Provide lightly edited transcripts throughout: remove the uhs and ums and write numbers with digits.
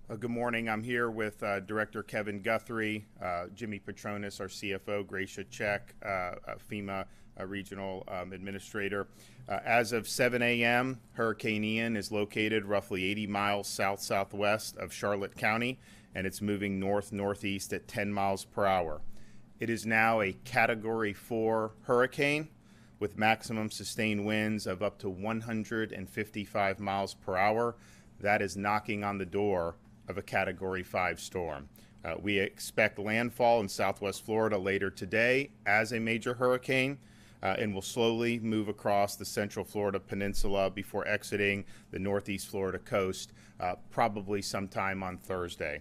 Good morning. I'm here with Director Kevin Guthrie, Jimmy Petronis, our CFO, Gracia Check, FEMA Regional Administrator. As of 7 a.m., Hurricane Ian is located roughly 80 miles south-southwest of Charlotte County, and it's moving north-northeast at 10 miles per hour. It is now a Category 4 hurricane with maximum sustained winds of up to 155 miles per hour. That is knocking on the door of a Category 5 storm. We expect landfall in southwest Florida later today as a major hurricane and will slowly move across the central Florida peninsula before exiting the northeast Florida coast probably sometime on Thursday.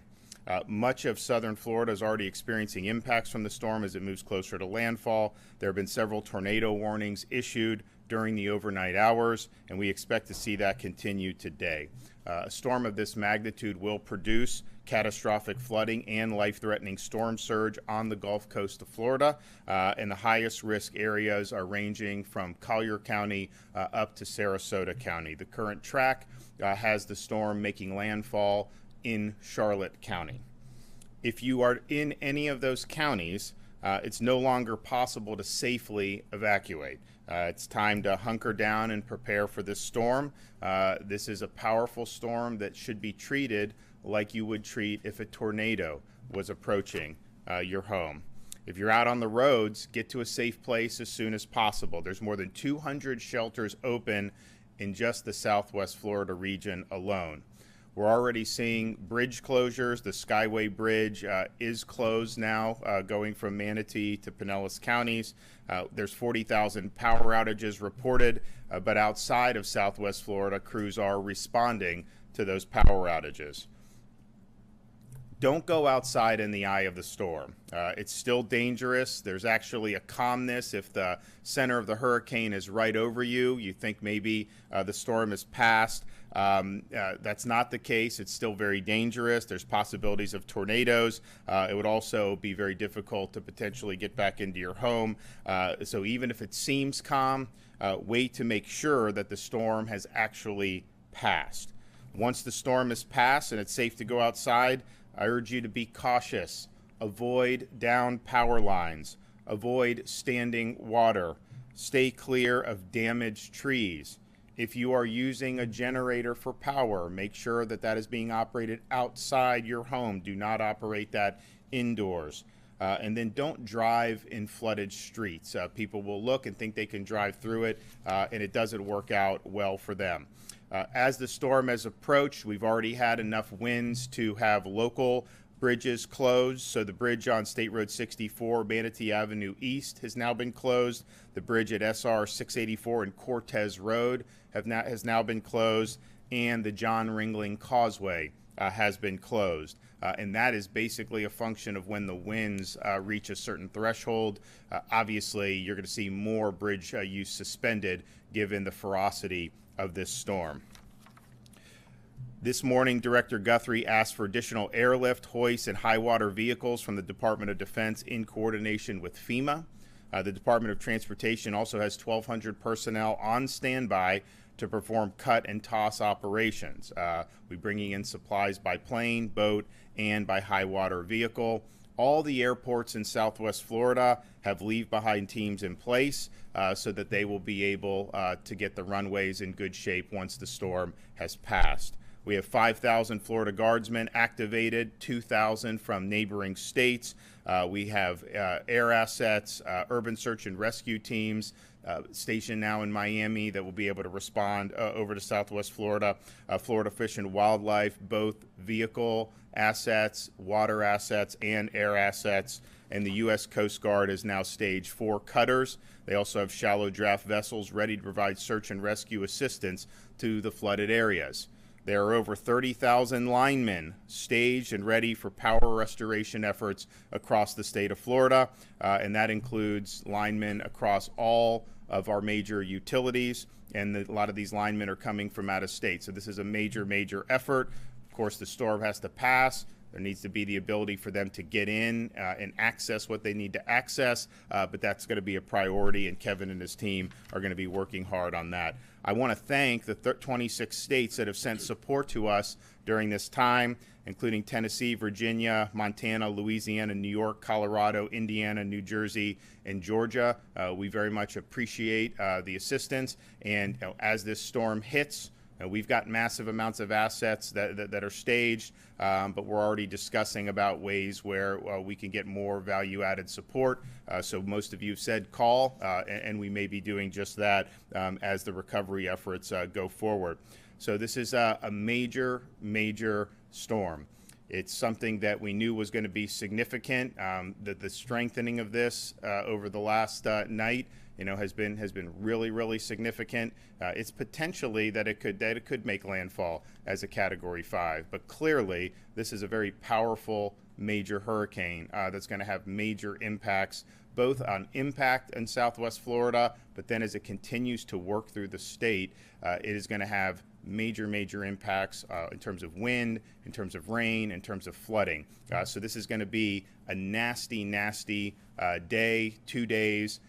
Much of southern Florida is already experiencing impacts from the storm as it moves closer to landfall. There have been several tornado warnings issued during the overnight hours, and we expect to see that continue today. A storm of this magnitude will produce catastrophic flooding and life-threatening storm surge on the Gulf Coast of Florida, and the highest risk areas are ranging from Collier County up to Sarasota County. The current track has the storm making landfall in Charlotte County. If you are in any of those counties, it's no longer possible to safely evacuate. It's time to hunker down and prepare for this storm. This is a powerful storm that should be treated like you would treat if a tornado was approaching your home. If you're out on the roads, get to a safe place as soon as possible. There's more than 200 shelters open in just the southwest Florida region alone. We're already seeing bridge closures. The Skyway Bridge is closed now, going from Manatee to Pinellas counties. There's 40,000 power outages reported, but outside of southwest Florida, crews are responding to those power outages. Don't go outside in the eye of the storm. It's still dangerous. There's actually a calmness if the center of the hurricane is right over you. You think maybe the storm is past. That's not the case. It's still very dangerous. There's possibilities of tornadoes. It would also be very difficult to potentially get back into your home. So even if it seems calm, wait to make sure that the storm has actually passed. Once the storm is passed and it's safe to go outside, I urge you to be cautious. Avoid downed power lines. Avoid standing water. Stay clear of damaged trees. If you are using a generator for power, make sure that that is being operated outside your home. Do not operate that indoors. And then don't drive in flooded streets. People will look and think they can drive through it, and it doesn't work out well for them. As the storm has approached, we've already had enough winds to have local bridges closed. So the bridge on State Road 64, Manatee Avenue East, has now been closed. The bridge at SR 684 and Cortez Road has now been closed, and the John Ringling Causeway has been closed. And that is basically a function of when the winds reach a certain threshold. Obviously, you're going to see more bridge use suspended given the ferocity of this storm. This morning, Director Guthrie asked for additional airlift, hoist, and high water vehicles from the Department of Defense in coordination with FEMA. The Department of Transportation also has 1,200 personnel on standby to perform cut and toss operations. We're bringing in supplies by plane, boat, and by high water vehicle. All the airports in southwest Florida have leave-behind teams in place so that they will be able to get the runways in good shape once the storm has passed. We have 5,000 Florida Guardsmen activated, 2,000 from neighboring states. We have air assets, urban search and rescue teams stationed now in Miami that will be able to respond over to southwest Florida. Florida Fish and Wildlife, both vehicle assets, water assets, and air assets. And the U.S. Coast Guard is now staged 4 cutters. They also have shallow draft vessels ready to provide search and rescue assistance to the flooded areas. There are over 30,000 linemen staged and ready for power restoration efforts across the state of Florida, and that includes linemen across all of our major utilities, and a lot of these linemen are coming from out of state. So this is a major, major effort. Of course, the storm has to pass. There needs to be the ability for them to get in and access what they need to access, but that's going to be a priority, and Kevin and his team are going to be working hard on that. I want to thank the 26 states that have sent support to us during this time, including Tennessee, Virginia, Montana, Louisiana, New York, Colorado, Indiana, New Jersey, and Georgia. We very much appreciate the assistance. And as this storm hits, we've got massive amounts of assets that are staged, but we're already discussing about ways where we can get more value-added support. So most of you have said call, and we may be doing just that as the recovery efforts go forward. So this is a major, major storm. It's something that we knew was going to be significant. The strengthening of this over the last night, has been really, really significant. It's potentially that it could make landfall as a Category 5, but clearly this is a very powerful major hurricane that's going to have major impacts, both on impact in Southwest Florida, but then as it continues to work through the state, it is going to have major, major impacts in terms of wind, in terms of rain, in terms of flooding. So this is going to be a nasty, nasty day, 2 days.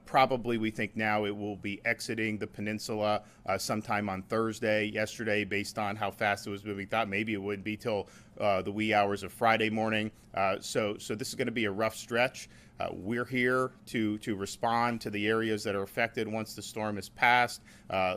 Probably we think now it will be exiting the peninsula sometime on Thursday. Yesterday, based on how fast it was moving, thought maybe it would be till the wee hours of Friday morning. So this is going to be a rough stretch. We're here to respond to the areas that are affected once the storm is passed.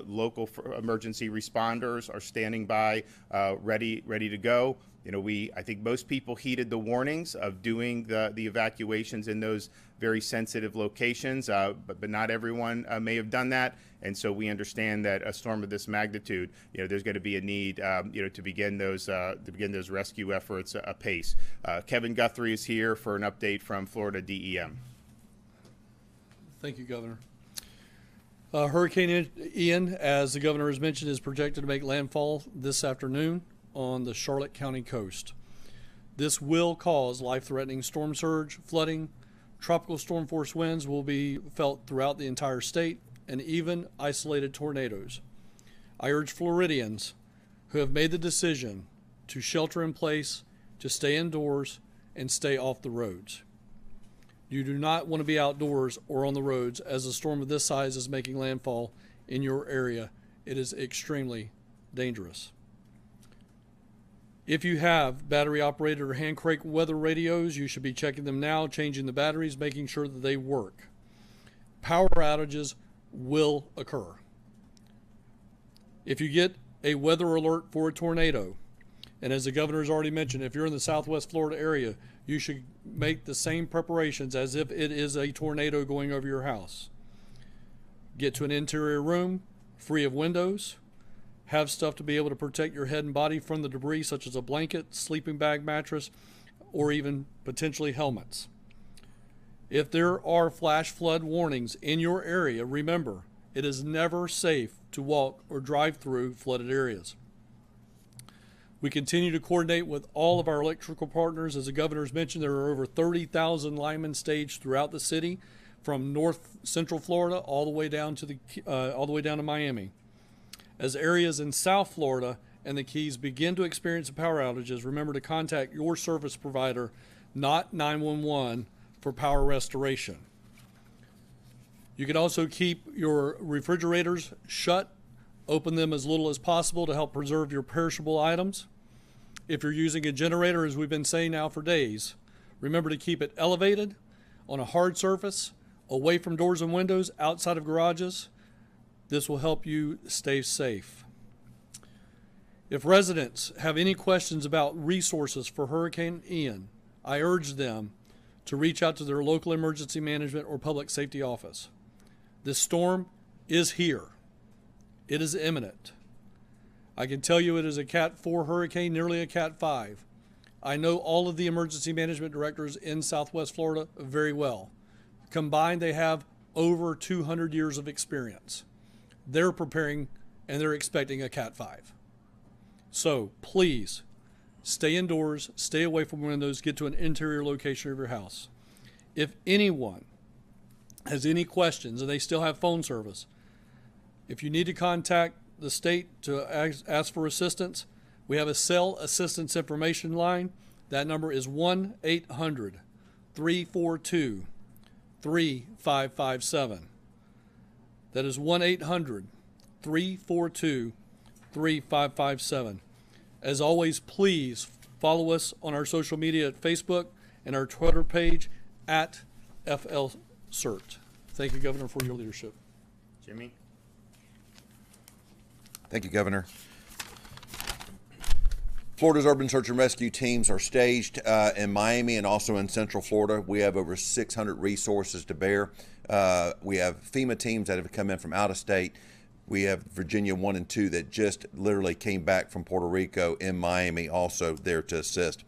Local emergency responders are standing by, ready to go. I think most people heeded the warnings of doing the evacuations in those very sensitive locations, but not everyone may have done that. And so we understand that a storm of this magnitude, there's going to be a need, to begin those rescue efforts apace. Kevin Guthrie is here for an update from Florida DEM. Thank you, Governor. Hurricane Ian, as the governor has mentioned, is projected to make landfall this afternoon on the Charlotte County coast. This will cause life-threatening storm surge, flooding. Tropical storm force winds will be felt throughout the entire state, and even isolated tornadoes. I urge Floridians who have made the decision to shelter in place, to stay indoors, and stay off the roads. You do not want to be outdoors or on the roads as a storm of this size is making landfall in your area. It is extremely dangerous. If you have battery-operated or hand-crank weather radios, you should be checking them now, changing the batteries, making sure that they work. Power outages will occur. If you get a weather alert for a tornado, and as the governor has already mentioned, if you're in the Southwest Florida area, you should make the same preparations as if it is a tornado going over your house. Get to an interior room, free of windows. Have stuff to be able to protect your head and body from the debris, such as a blanket, sleeping bag, mattress, or even potentially helmets. If there are flash flood warnings in your area, remember, it is never safe to walk or drive through flooded areas. We continue to coordinate with all of our electrical partners. As the governor's mentioned, there are over 30,000 linemen staged throughout the city, from north central Florida all the way down to Miami. As areas in South Florida and the Keys begin to experience power outages, remember to contact your service provider, not 911, for power restoration. You can also keep your refrigerators shut, open them as little as possible to help preserve your perishable items. If you're using a generator, as we've been saying now for days, remember to keep it elevated on a hard surface, away from doors and windows, outside of garages. This will help you stay safe. If residents have any questions about resources for Hurricane Ian, I urge them to reach out to their local emergency management or public safety office. This storm is here. It is imminent. I can tell you it is a Cat 4 hurricane, nearly a Cat 5. I know all of the emergency management directors in Southwest Florida very well. Combined, they have over 200 years of experience. They're preparing and they're expecting a Cat 5. So please stay indoors, stay away from windows, get to an interior location of your house. If anyone has any questions and they still have phone service, if you need to contact the state to ask for assistance, we have a cell assistance information line. That number is 1-800-342-3557. That is 1-800 888-342-3557. As always, please follow us on our social media at Facebook and our Twitter page at FLCERT. Thank you, Governor, for your leadership. Jimmy? Thank you, Governor. Florida's urban search and rescue teams are staged in Miami and also in Central Florida. We have over 600 resources to bear. We have FEMA teams that have come in from out of state. We have Virginia 1 and 2 that just literally came back from Puerto Rico in Miami, also there to assist.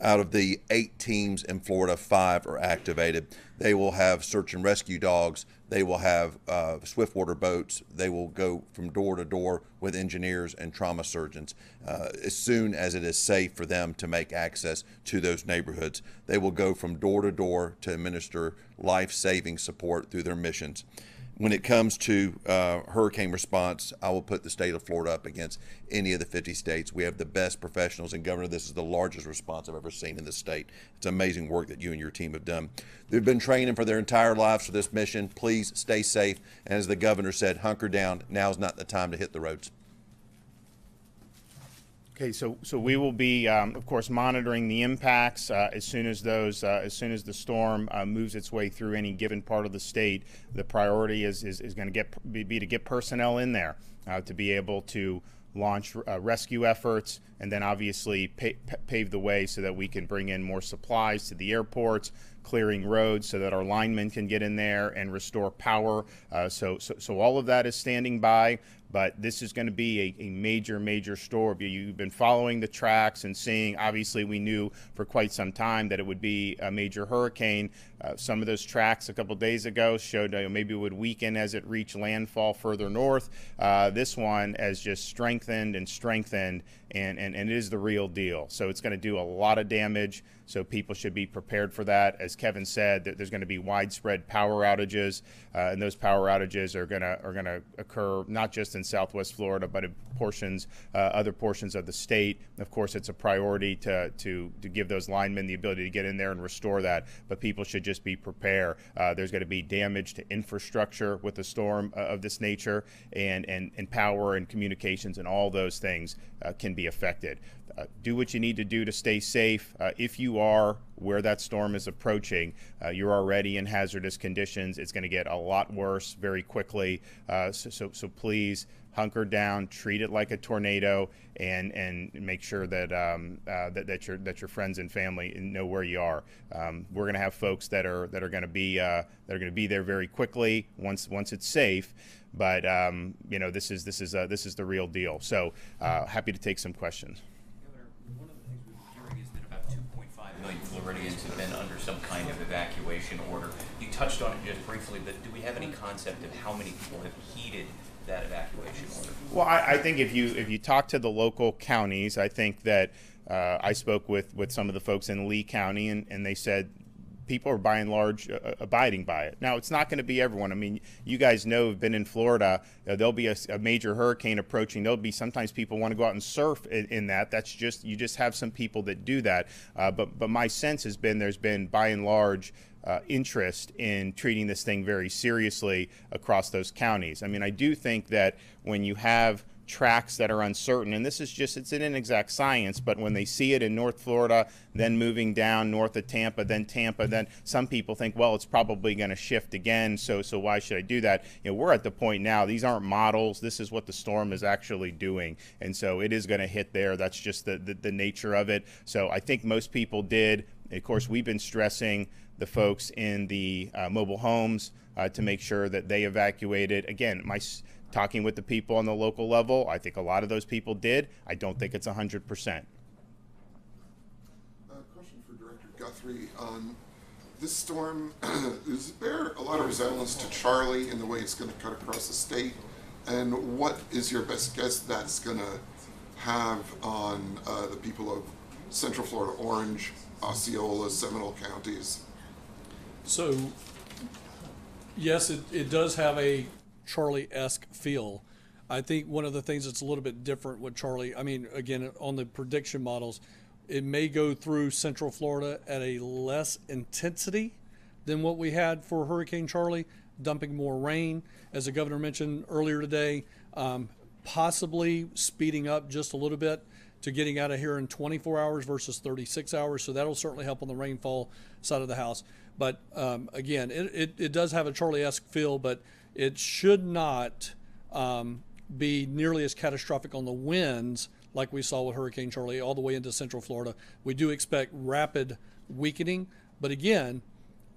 Out of the 8 teams in Florida, 5 are activated. They will have search and rescue dogs. They will have swiftwater boats. They will go from door to door with engineers and trauma surgeons as soon as it is safe for them to make access to those neighborhoods. They will go from door to door to administer life-saving support through their missions. When it comes to hurricane response, I will put the state of Florida up against any of the 50 states. We have the best professionals, and Governor, this is the largest response I've ever seen in the state. It's amazing work that you and your team have done. They've been training for their entire lives for this mission. Please stay safe, and as the governor said, hunker down. Now's not the time to hit the roads. Okay, so we will be, of course, monitoring the impacts as soon as the storm moves its way through any given part of the state. The priority is going to be to get personnel in there to be able to launch rescue efforts, and then obviously pave the way so that we can bring in more supplies to the airports, clearing roads so that our linemen can get in there and restore power. So all of that is standing by. But this is going to be a major storm. You've been following the tracks and seeing, obviously we knew for quite some time that it would be a major hurricane. Some of those tracks a couple days ago showed maybe it would weaken as it reached landfall further north. This one has just strengthened, and it is the real deal. So it's going to do a lot of damage. So people should be prepared for that. As Kevin said, there's going to be widespread power outages, and those power outages are going to occur not just in Southwest Florida, but in other portions of the state. Of course, it's a priority to give those linemen the ability to get in there and restore that. But people should just be prepared. There's going to be damage to infrastructure with a storm of this nature, and power and communications and all those things can be affected. Do what you need to do to stay safe. If you are where that storm is approaching, you're already in hazardous conditions. It's going to get a lot worse very quickly. So please hunker down, treat it like a tornado, and make sure that that your friends and family know where you are. We're going to have folks that are going to be there very quickly once it's safe. But this is the real deal. So happy to take some questions. One of the things we've been hearing is that about 2.5 million Floridians have been under some kind of evacuation order. You touched on it just briefly, but do we have any concept of how many people have heeded that evacuation order? Well, I think if you talk to the local counties, I think that I spoke with some of the folks in Lee County, and they said people are by and large abiding by it. Now, it's not going to be everyone. I mean, you guys know, have been in Florida, there'll be a major hurricane approaching. There'll be sometimes people want to go out and surf in that. That's just, you just have some people that do that. But my sense has been there's been by and large interest in treating this thing very seriously across those counties. I mean, I do think that when you have tracks that are uncertain, and this is just, it's an inexact science, but when they see it in North Florida, then moving down north of Tampa, then some people think, well, it's probably going to shift again, so why should I do that? We're at the point now, these aren't models, this is what the storm is actually doing, and so it is going to hit there. That's just the nature of it. So I think most people did. Of course, we've been stressing the folks in the mobile homes to make sure that they evacuated. Again, talking with the people on the local level, I think a lot of those people did. I don't think it's 100%. Question for Director Guthrie. This storm, is there a lot of resemblance to Charlie in the way it's going to cut across the state? And what is your best guess that's going to have on the people of Central Florida, Orange, Osceola, Seminole counties? So, yes, it does have a Charlie-esque feel. I think one of the things that's a little bit different with Charlie, I mean, again, on the prediction models, it may go through Central Florida at a less intensity than what we had for Hurricane Charlie, dumping more rain. As the governor mentioned earlier today, possibly speeding up just a little bit to getting out of here in 24 hours versus 36 hours. So that'll certainly help on the rainfall side of the house. But again, it does have a Charlie-esque feel, but it should not be nearly as catastrophic on the winds like we saw with Hurricane Charlie all the way into Central Florida. We do expect rapid weakening, but again,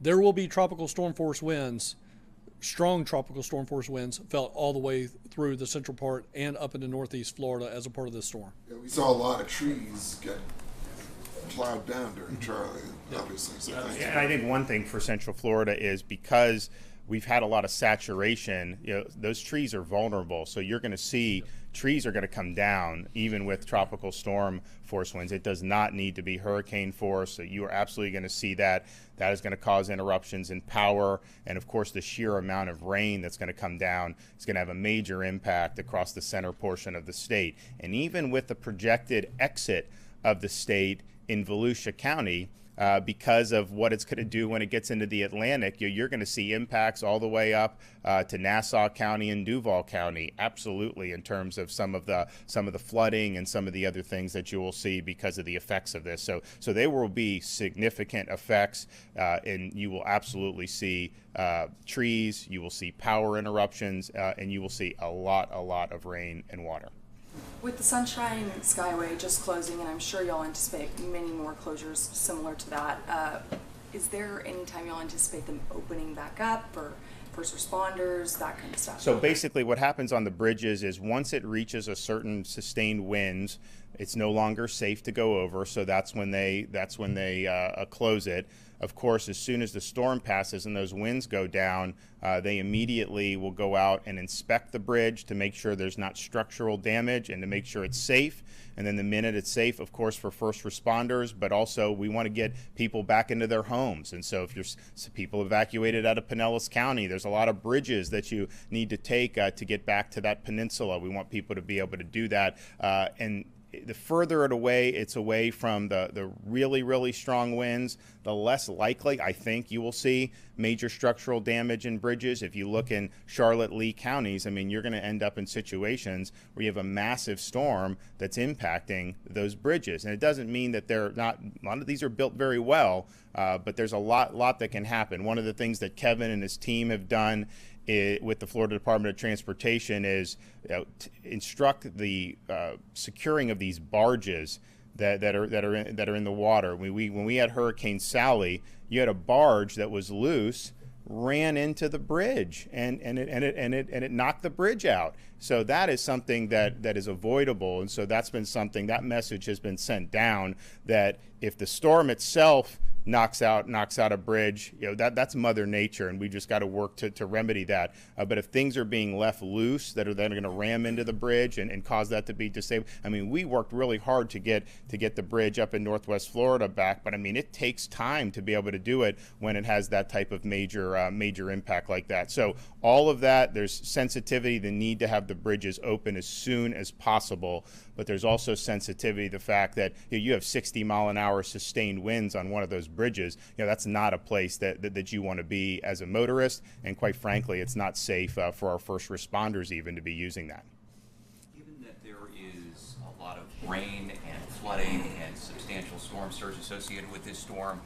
there will be tropical storm force winds, strong tropical storm force winds felt all the way through the central part and up into northeast Florida as a part of this storm. Yeah, we saw a lot of trees get plowed down during Charlie, obviously. So thank you. And I think one thing for Central Florida is because we've had a lot of saturation, those trees are vulnerable. So you're going to see trees are going to come down even with tropical storm force winds. It does not need to be hurricane force. So you are absolutely going to see that. That is going to cause interruptions in power. And of course, the sheer amount of rain that's going to come down is going to have a major impact across the center portion of the state. And even with the projected exit of the state in Volusia County, because of what it's going to do when it gets into the Atlantic, you're going to see impacts all the way up to Nassau County and Duval County, absolutely, in terms of some of the flooding and some of the other things that you will see because of the effects of this. So there will be significant effects, and you will absolutely see trees, you will see power interruptions, and you will see a lot of rain and water. With the Sunshine Skyway just closing, and I'm sure y'all anticipate many more closures similar to that, is there any time y'all anticipate them opening back up for first responders, that kind of stuff? So basically what happens on the bridges is once it reaches a certain sustained winds, it's no longer safe to go over, so that's when they close it. Of course, as soon as the storm passes and those winds go down, they immediately will go out and inspect the bridge to make sure there's not structural damage and to make sure it's safe. And then the minute it's safe, of course, for first responders, but also we want to get people back into their homes. And so if you're people evacuated out of Pinellas County, there's a lot of bridges that you need to take to get back to that peninsula. We want people to be able to do that. And the further it's away from the really strong winds, the less likely I think you will see major structural damage in bridges. If you look in Charlotte, Lee counties, I mean, you're going to end up in situations where you have a massive storm that's impacting those bridges. And it doesn't mean that they're not, a lot of these are built very well, but there's a lot that can happen. One of the things that Kevin and his team have done with the Florida Department of Transportation is instruct the securing of these barges that are in the water. When we had Hurricane Sally, you had a barge that was loose, ran into the bridge, and it knocked the bridge out. So that is something that is avoidable, and so that's been something, that message has been sent down, that if the storm itself knocks out a bridge, that's Mother Nature, and we just got to work to remedy that. But if things are being left loose that are then going to ram into the bridge and cause that to be disabled, I mean, we worked really hard to get the bridge up in Northwest Florida back, but I mean, it takes time to be able to do it when it has that type of major impact like that. So all of that, there's sensitivity, the need to have the bridges open as soon as possible, but there's also sensitivity, the fact that you have 60-mile-an-hour sustained winds on one of those bridges. That's not a place that you want to be as a motorist, and quite frankly, it's not safe for our first responders even to be using that. Given that there is a lot of rain and flooding and substantial storm surge associated with this storm,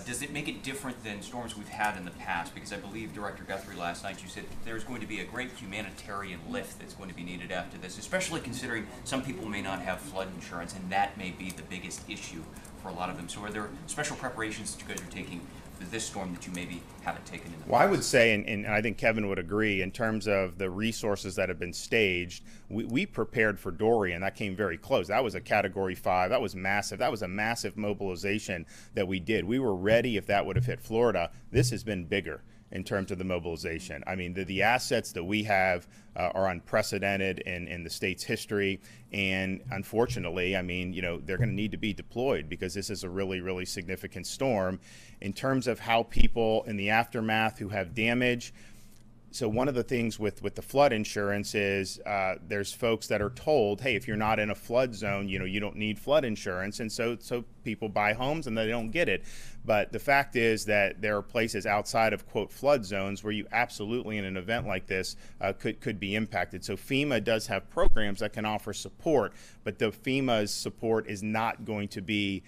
does it make it different than storms we've had in the past? Because I believe, Director Guthrie, last night you said there's going to be a great humanitarian lift that's going to be needed after this, especially considering some people may not have flood insurance, and that may be the biggest issue for a lot of them. So are there special preparations that you guys are taking for this storm that you maybe haven't taken in the past? Well, I would say, and I think Kevin would agree, in terms of the resources that have been staged, we prepared for Dorian. That came very close. That was a Category 5. That was massive. That was a massive mobilization that we did. We were ready if that would have hit Florida. This has been bigger in terms of the mobilization. I mean, the assets that we have are unprecedented in the state's history, and unfortunately, I mean, they're going to need to be deployed because this is a really significant storm. In terms of how people in the aftermath who have damage, So one of the things with the flood insurance is there's folks that are told, hey, if you're not in a flood zone, you don't need flood insurance, and so people buy homes and they don't get it. But the fact is that there are places outside of, quote, flood zones where you absolutely, in an event like this, could be impacted. So FEMA does have programs that can offer support, but the FEMA's support is not going to be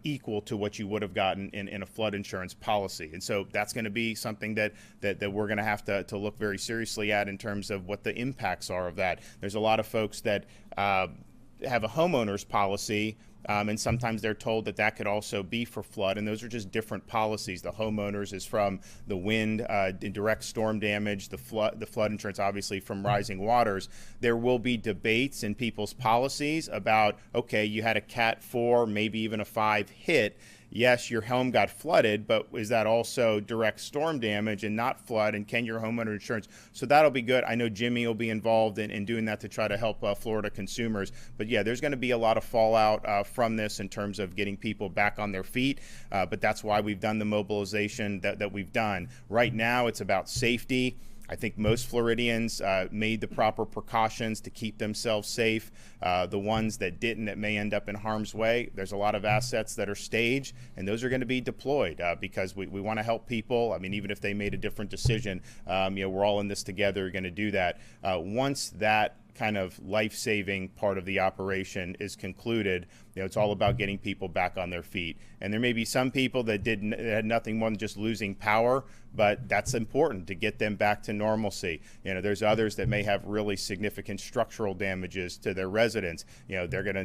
equal to what you would have gotten in a flood insurance policy. And so that's going to be something that we're going to have to look very seriously at in terms of what the impacts are of that. There's a lot of folks that have a homeowner's policy, and sometimes they're told that could also be for flood, and those are just different policies. The homeowners is from the wind, direct storm damage, the flood insurance obviously from rising waters. There will be debates in people's policies about, okay, you had a Cat 4, maybe even a 5 hit. Yes, your home got flooded, but is that also direct storm damage and not flood? And can your homeowner insurance? So that'll be good. I know Jimmy will be involved in doing that to try to help Florida consumers. But yeah, there's going to be a lot of fallout from this in terms of getting people back on their feet. But that's why we've done the mobilization that we've done. Right now, it's about safety. I think most Floridians made the proper precautions to keep themselves safe. The ones that didn't, that may end up in harm's way, there's a lot of assets that are staged, and those are going to be deployed because we want to help people. I mean, even if they made a different decision, we're all in this together, we're going to do that. Once that kind of life-saving part of the operation is concluded, it's all about getting people back on their feet. And there may be some people that had nothing more than just losing power, but that's important to get them back to normalcy. There's others that may have really significant structural damages to their residence. They're going to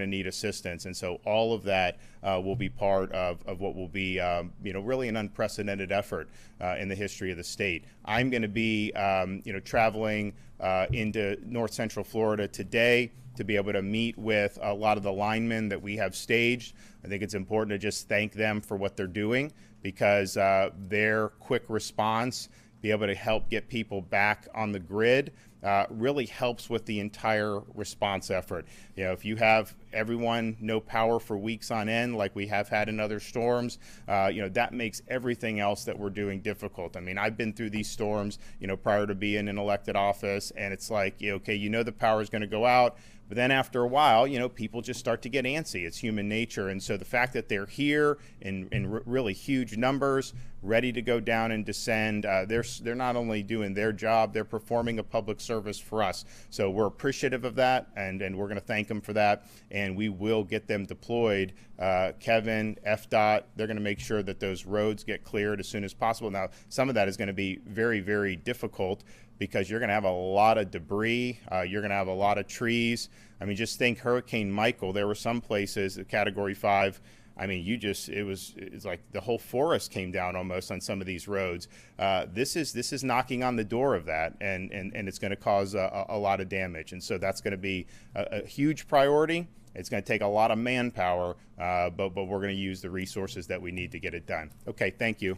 need assistance, and so all of that will be part of what will be really an unprecedented effort in the history of the state. I'm going to be traveling into North Central Florida today to be able to meet with a lot of the linemen that we have staged. I think it's important to just thank them for what they're doing, because their quick response, be able to help get people back on the grid, really helps with the entire response effort. If you have everyone no power for weeks on end, like we have had in other storms, that makes everything else that we're doing difficult. I mean, I've been through these storms, prior to being in elected office, and it's like, okay, the power is going to go out. But then after a while, people just start to get antsy. It's human nature. And so the fact that they're here in really huge numbers, ready to go down and descend, they're not only doing their job, they're performing a public service for us. So we're appreciative of that, and we're going to thank them for that. And we will get them deployed. Kevin, FDOT, they're going to make sure that those roads get cleared as soon as possible. Now, some of that is going to be very, very difficult, because you're going to have a lot of debris, you're going to have a lot of trees. I mean, just think Hurricane Michael. There were some places at Category 5. I mean, it's like the whole forest came down almost on some of these roads. This is knocking on the door of that, and it's going to cause a lot of damage. And so that's going to be a huge priority. It's going to take a lot of manpower, but we're going to use the resources that we need to get it done. Okay, thank you.